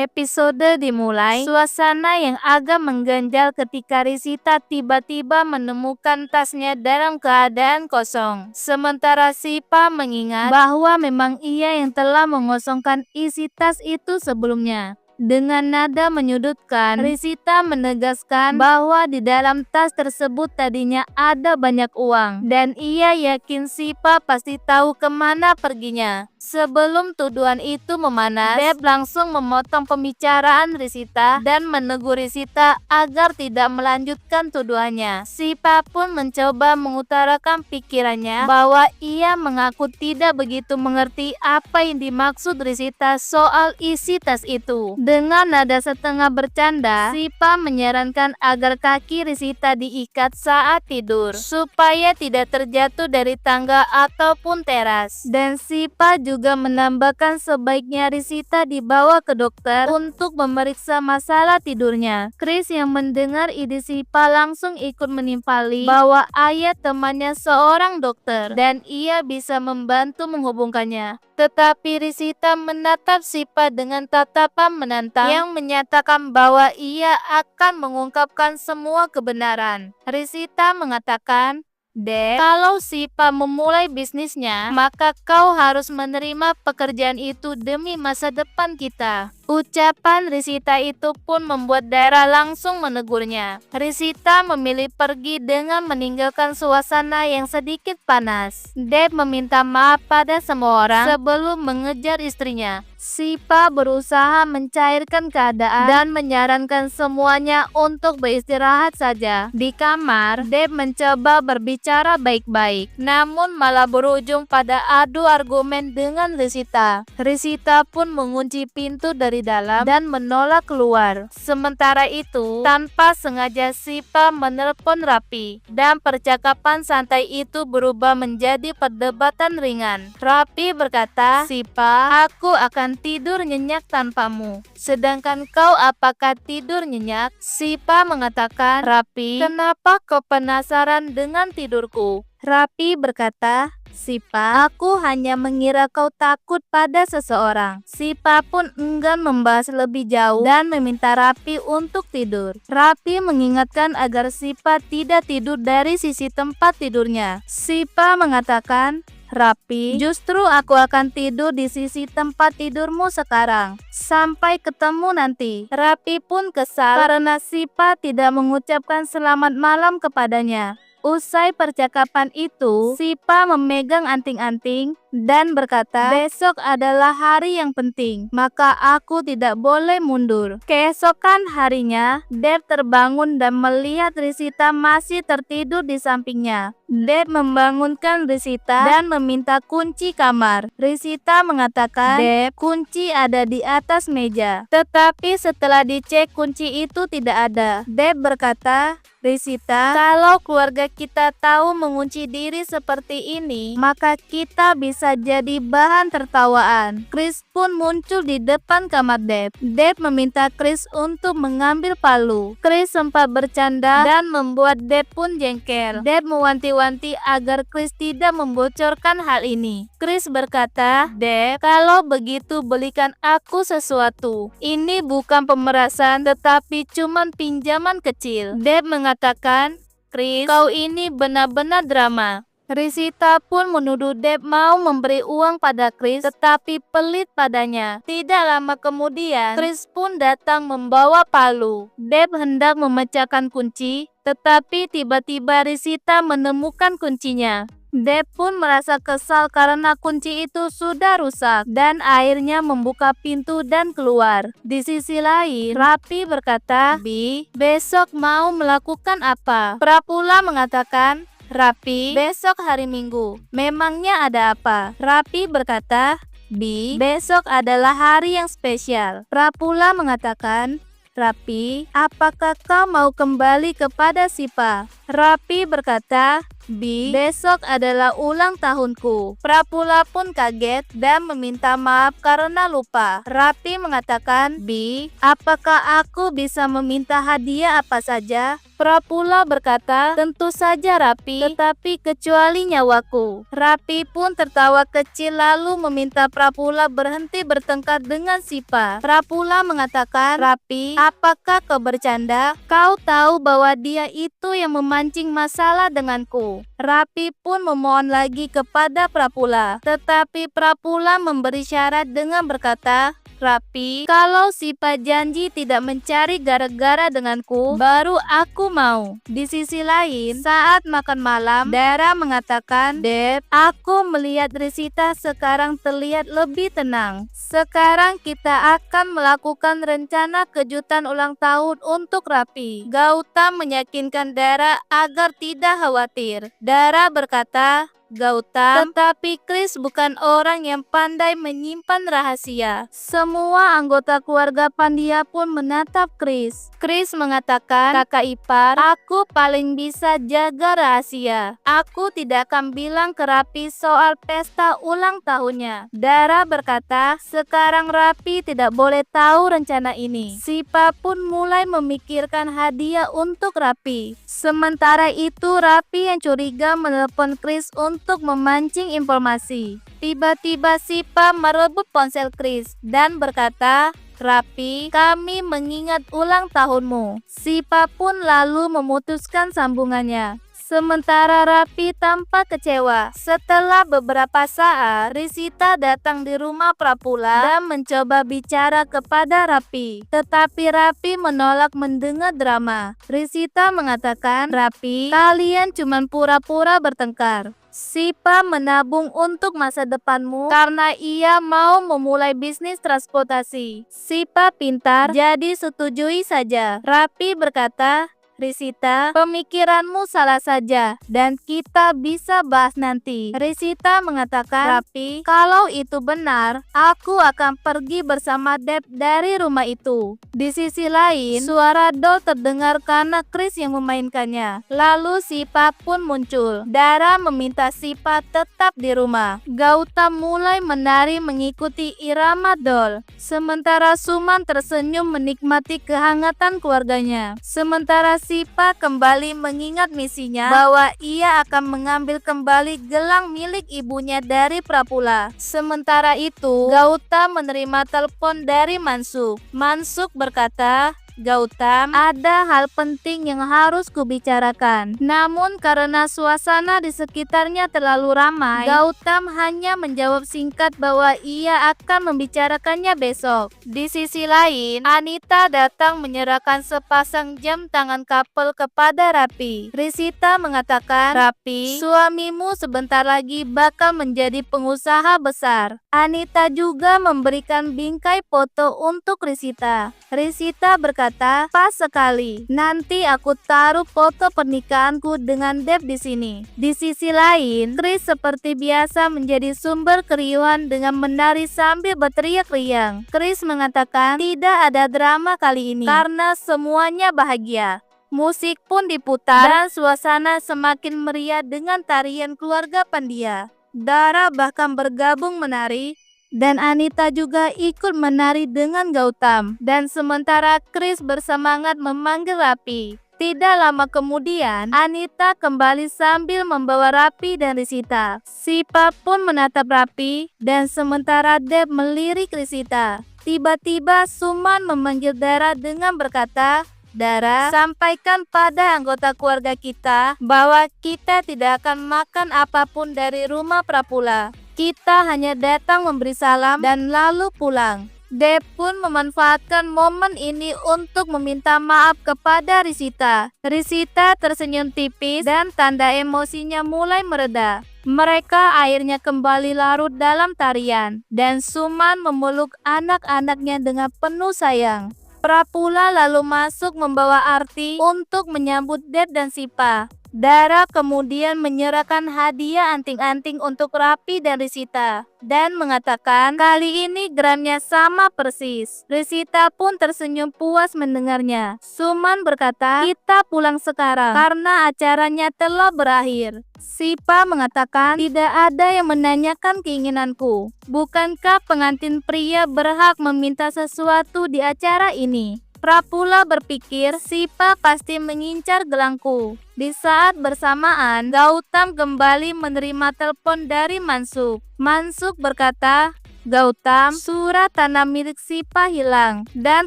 Episode dimulai, suasana yang agak mengganjal ketika Risita tiba-tiba menemukan tasnya dalam keadaan kosong. Sementara Sipa mengingat bahwa memang ia yang telah mengosongkan isi tas itu sebelumnya. Dengan nada menyudutkan, Risita menegaskan bahwa di dalam tas tersebut tadinya ada banyak uang, dan ia yakin Sipa pasti tahu kemana perginya. Sebelum tuduhan itu memanas, Deb langsung memotong pembicaraan Risita dan menegur Risita agar tidak melanjutkan tuduhannya. Sipa pun mencoba mengutarakan pikirannya bahwa ia mengaku tidak begitu mengerti apa yang dimaksud Risita soal isi tas itu. Dengan nada setengah bercanda, Sipa menyarankan agar kaki Risita diikat saat tidur, supaya tidak terjatuh dari tangga ataupun teras. Dan Sipa juga menambahkan sebaiknya Risita dibawa ke dokter untuk memeriksa masalah tidurnya. Chris yang mendengar ide Sipa langsung ikut menimpali bahwa ayah temannya seorang dokter dan ia bisa membantu menghubungkannya. Tetapi Risita menatap Sipa dengan tatapan menantang yang menyatakan bahwa ia akan mengungkapkan semua kebenaran. Risita mengatakan, Deb, kalau Sipa memulai bisnisnya, maka kau harus menerima pekerjaan itu demi masa depan kita. Ucapan Risita itu pun membuat Dara langsung menegurnya. Risita memilih pergi dengan meninggalkan suasana yang sedikit panas. Deb meminta maaf pada semua orang sebelum mengejar istrinya. Sipa berusaha mencairkan keadaan dan menyarankan semuanya untuk beristirahat saja. Di kamar, Deb mencoba berbicara baik-baik, namun malah berujung pada adu argumen dengan Risita. Risita pun mengunci pintu dari dalam dan menolak keluar. Sementara itu, tanpa sengaja Sipa menelepon Rapi dan percakapan santai itu berubah menjadi perdebatan ringan. Rapi berkata, Sipa, aku akan tidur nyenyak tanpamu. Sedangkan kau apakah tidur nyenyak? Sipa mengatakan, Rapi, kenapa kau penasaran dengan tidurku? Rapi berkata, Sipa, aku hanya mengira kau takut pada seseorang. Sipa pun enggan membahas lebih jauh dan meminta Rapi untuk tidur. Rapi mengingatkan agar Sipa tidak tidur dari sisi tempat tidurnya. Sipa mengatakan, Rapi, justru aku akan tidur di sisi tempat tidurmu sekarang. Sampai ketemu nanti. Rapi pun kesal karena Sipa tidak mengucapkan selamat malam kepadanya. Usai percakapan itu, Sipa memegang anting-anting dan berkata, besok adalah hari yang penting, maka aku tidak boleh mundur. Keesokan harinya, Deb terbangun dan melihat Risita masih tertidur di sampingnya. Deb membangunkan Risita dan meminta kunci kamar. Risita mengatakan, Deb, kunci ada di atas meja. Tetapi setelah dicek kunci itu tidak ada. Deb berkata, Risita, kalau keluarga kita tahu mengunci diri seperti ini, maka kita bisa jadi bahan tertawaan. Chris pun muncul di depan kamar Deb. Deb meminta Chris untuk mengambil palu. Chris sempat bercanda dan membuat Deb pun jengkel. Deb mewanti-wanti agar Chris tidak membocorkan hal ini. Chris berkata, Deb, kalau begitu belikan aku sesuatu. Ini bukan pemerasan tetapi cuman pinjaman kecil. Deb mengatakan, Chris, kau ini benar-benar drama. Risita pun menuduh Deb mau memberi uang pada Chris tetapi pelit padanya. Tidak lama kemudian, Chris pun datang membawa palu. Deb hendak memecahkan kunci, tetapi tiba-tiba Risita menemukan kuncinya. Deb pun merasa kesal karena kunci itu sudah rusak dan akhirnya membuka pintu dan keluar. Di sisi lain, Rapi berkata, Bi, besok mau melakukan apa? Prapula mengatakan, Rapi, besok hari Minggu. Memangnya ada apa? Rapi berkata, Bi, besok adalah hari yang spesial. Prapula mengatakan, Rapi, apakah kau mau kembali kepada Sipa? Rapi berkata, Bi, besok adalah ulang tahunku. Prapula pun kaget dan meminta maaf karena lupa. Rapi mengatakan, Bi, apakah aku bisa meminta hadiah apa saja? Prapula berkata, tentu saja Rapi, tetapi kecuali nyawaku. Rapi pun tertawa kecil lalu meminta Prapula berhenti bertengkar dengan Sipa. Prapula mengatakan, Rapi, apakah kau bercanda? Kau tahu bahwa dia itu yang memancing masalah denganku. Rapi pun memohon lagi kepada Prapula, tetapi Prapula memberi syarat dengan berkata, Rapi, kalau Sipa janji tidak mencari gara-gara denganku, baru aku mau. Di sisi lain, saat makan malam, Dara mengatakan, Dep, aku melihat Risita sekarang terlihat lebih tenang. Sekarang kita akan melakukan rencana kejutan ulang tahun untuk Rapi. Gautam meyakinkan Dara agar tidak khawatir. Dara berkata, Gautam, tetapi Chris bukan orang yang pandai menyimpan rahasia. Semua anggota keluarga Pandya pun menatap Chris. Chris mengatakan, kakak ipar, aku paling bisa jaga rahasia. Aku tidak akan bilang ke Rapi soal pesta ulang tahunnya. Dara berkata, sekarang Rapi tidak boleh tahu rencana ini. Sipa pun mulai memikirkan hadiah untuk Rapi. Sementara itu, Rapi yang curiga menelepon Chris untuk memancing informasi. Tiba-tiba Sipa merebut ponsel Chris dan berkata, Rapi, kami mengingat ulang tahunmu. Sipa pun lalu memutuskan sambungannya. Sementara Rapi tampak kecewa. Setelah beberapa saat, Risita datang di rumah Prapula dan mencoba bicara kepada Rapi. Tetapi Rapi menolak mendengar drama. Risita mengatakan, Rapi, kalian cuma pura-pura bertengkar. Sipa menabung untuk masa depanmu karena ia mau memulai bisnis transportasi. Sipa pintar, jadi setujui saja. Rapi berkata, Risita, pemikiranmu salah saja dan kita bisa bahas nanti. Risita mengatakan, Rapi, kalau itu benar, aku akan pergi bersama Dep dari rumah itu. Di sisi lain, suara Dol terdengar karena Chris yang memainkannya. Lalu Sipa pun muncul. Dara meminta Sipa tetap di rumah. Gautam mulai menari mengikuti irama Dol. Sementara Suman tersenyum menikmati kehangatan keluarganya. Sementara Sipa kembali mengingat misinya bahwa ia akan mengambil kembali gelang milik ibunya dari Prapula. Sementara itu, Gautam menerima telepon dari Mansuk. Mansuk berkata, Gautam, ada hal penting yang harus kubicarakan. Namun karena suasana di sekitarnya terlalu ramai, Gautam hanya menjawab singkat bahwa ia akan membicarakannya besok. Di sisi lain, Anita datang menyerahkan sepasang jam tangan couple kepada Rapi. Risita mengatakan, Rapi, suamimu sebentar lagi bakal menjadi pengusaha besar. Anita juga memberikan bingkai foto untuk Risita. Risita berkata, pas sekali. Nanti aku taruh foto pernikahanku dengan Dep di sini. Di sisi lain, Chris seperti biasa menjadi sumber keriuhan dengan menari sambil berteriak riang. Chris mengatakan tidak ada drama kali ini karena semuanya bahagia. Musik pun diputar dan suasana semakin meriah dengan tarian keluarga Pandya. Dara bahkan bergabung menari dan Anita juga ikut menari dengan Gautam. Dan sementara Chris bersemangat memanggil Rapi. Tidak lama kemudian, Anita kembali sambil membawa Rapi dan Risita. Sipa pun menatap Rapi dan sementara Dep melirik Risita. Tiba-tiba Suman memanggil Dara dengan berkata, Dara, sampaikan pada anggota keluarga kita bahwa kita tidak akan makan apapun dari rumah Prapula. Kita hanya datang memberi salam dan lalu pulang. Dep pun memanfaatkan momen ini untuk meminta maaf kepada Risita. Risita tersenyum tipis dan tanda emosinya mulai mereda. Mereka akhirnya kembali larut dalam tarian dan Suman memeluk anak-anaknya dengan penuh sayang. Prapula lalu masuk membawa arti untuk menyambut Dep dan Sipa. Dara kemudian menyerahkan hadiah anting-anting untuk Rapi dan Risita dan mengatakan kali ini gramnya sama persis. Risita pun tersenyum puas mendengarnya. Suman berkata, kita pulang sekarang karena acaranya telah berakhir. Sipa mengatakan tidak ada yang menanyakan keinginanku. Bukankah pengantin pria berhak meminta sesuatu di acara ini? Prapula berpikir Sipa pasti mengincar gelangku. Di saat bersamaan, Gautam kembali menerima telepon dari Mansuk. Mansuk berkata, "Gautam, surat tanah milik Sipa hilang dan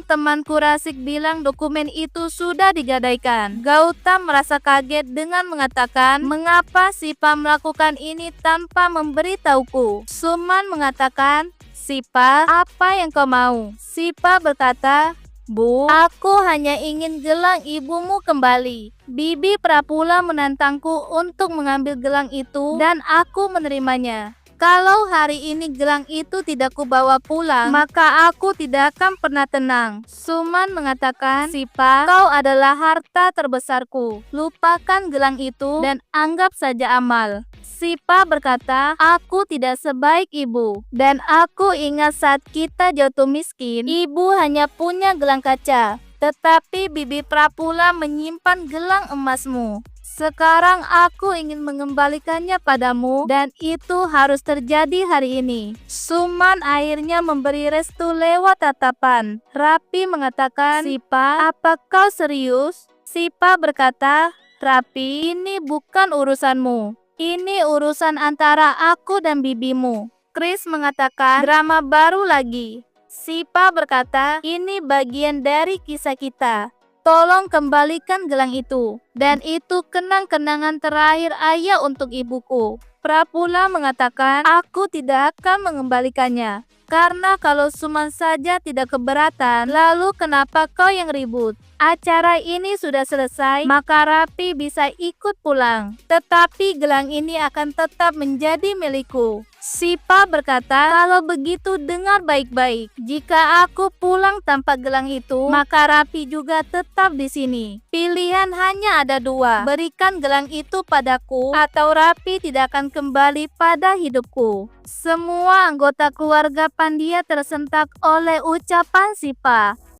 temanku Rasik bilang dokumen itu sudah digadaikan." Gautam merasa kaget dengan mengatakan, "Mengapa Sipa melakukan ini tanpa memberitahuku?" Suman mengatakan, "Sipa, apa yang kau mau?" Sipa berkata, "Bu, aku hanya ingin gelang ibumu kembali. Bibi Prapula menantangku untuk mengambil gelang itu dan aku menerimanya. Kalau hari ini gelang itu tidak kubawa pulang, maka aku tidak akan pernah tenang." Suman mengatakan, "Sipa, kau adalah harta terbesarku. Lupakan gelang itu dan anggap saja amal." Sipa berkata, "Aku tidak sebaik ibu. Dan aku ingat saat kita jatuh miskin, ibu hanya punya gelang kaca. Tetapi Bibi Prapula menyimpan gelang emasmu. Sekarang aku ingin mengembalikannya padamu dan itu harus terjadi hari ini." Suman akhirnya memberi restu lewat tatapan. Rapi mengatakan, "Sipa, apa kau serius?" Sipa berkata, "Rapi, ini bukan urusanmu. Ini urusan antara aku dan bibimu." Chris mengatakan, "Drama baru lagi." Sipa berkata, "Ini bagian dari kisah kita. Tolong kembalikan gelang itu. Dan itu kenang-kenangan terakhir ayah untuk ibuku." Prapula mengatakan, "Aku tidak akan mengembalikannya. Karena kalau Suman saja tidak keberatan, lalu kenapa kau yang ribut? Acara ini sudah selesai, maka Rapi bisa ikut pulang. Tetapi gelang ini akan tetap menjadi milikku." Sipa berkata, "Kalau begitu dengar baik-baik. Jika aku pulang tanpa gelang itu, maka Rapi juga tetap di sini. Pilihan hanya ada dua. Berikan gelang itu padaku, atau Rapi tidak akan kembali pada hidupku." Semua anggota keluarga Pandya tersentak oleh ucapan Sipa.